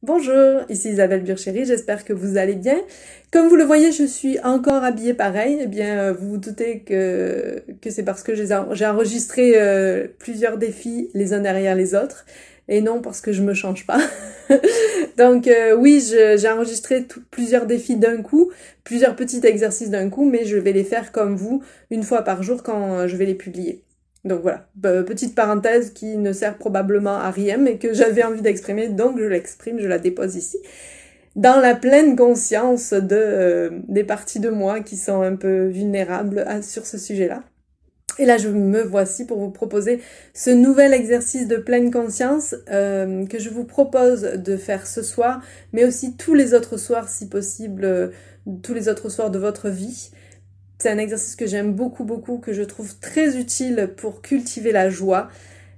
Bonjour, ici Isabelle Burchéry, j'espère que vous allez bien. Comme vous le voyez, je suis encore habillée pareil. Eh bien, vous vous doutez que c'est parce que j'ai enregistré plusieurs défis les uns derrière les autres, et non parce que je me change pas. Donc oui, j'ai enregistré plusieurs défis d'un coup, plusieurs petits exercices d'un coup, mais je vais les faire comme vous, une fois par jour quand je vais les publier. Donc voilà, petite parenthèse qui ne sert probablement à rien, mais que j'avais envie d'exprimer, donc je l'exprime, je la dépose ici. Dans la pleine conscience des parties de moi qui sont un peu vulnérables sur ce sujet-là. Et là, je me voici pour vous proposer ce nouvel exercice de pleine conscience que je vous propose de faire ce soir, mais aussi tous les autres soirs, si possible, tous les autres soirs de votre vie. C'est un exercice que j'aime beaucoup, beaucoup, que je trouve très utile pour cultiver la joie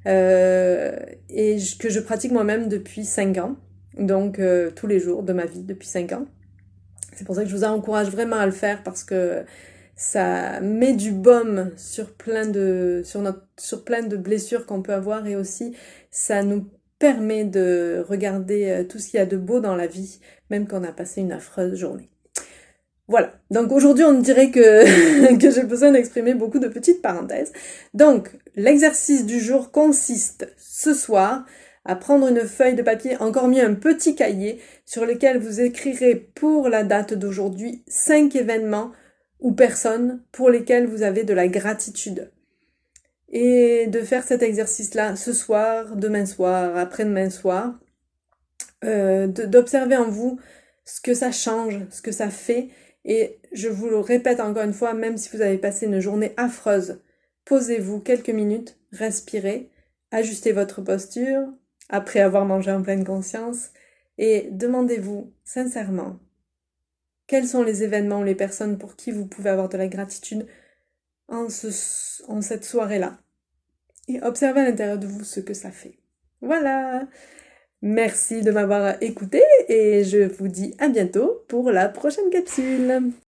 et que je pratique moi-même depuis 5 ans, donc tous les jours de ma vie depuis 5 ans. C'est pour ça que je vous encourage vraiment à le faire parce que ça met du baume sur sur plein de blessures qu'on peut avoir et aussi ça nous permet de regarder tout ce qu'il y a de beau dans la vie, même quand on a passé une affreuse journée. Voilà, donc aujourd'hui on dirait que, que j'ai besoin d'exprimer beaucoup de petites parenthèses. Donc l'exercice du jour consiste ce soir à prendre une feuille de papier, encore mieux un petit cahier, sur lequel vous écrirez pour la date d'aujourd'hui 5 événements ou personnes pour lesquelles vous avez de la gratitude. Et de faire cet exercice-là ce soir, demain soir, après-demain soir, d'observer en vous ce que ça change, ce que ça fait. Et je vous le répète encore une fois, même si vous avez passé une journée affreuse, posez-vous quelques minutes, respirez, ajustez votre posture, après avoir mangé en pleine conscience, et demandez-vous sincèrement, quels sont les événements ou les personnes pour qui vous pouvez avoir de la gratitude en cette soirée-là. Et observez à l'intérieur de vous ce que ça fait. Voilà! Merci de m'avoir écouté et je vous dis à bientôt pour la prochaine capsule.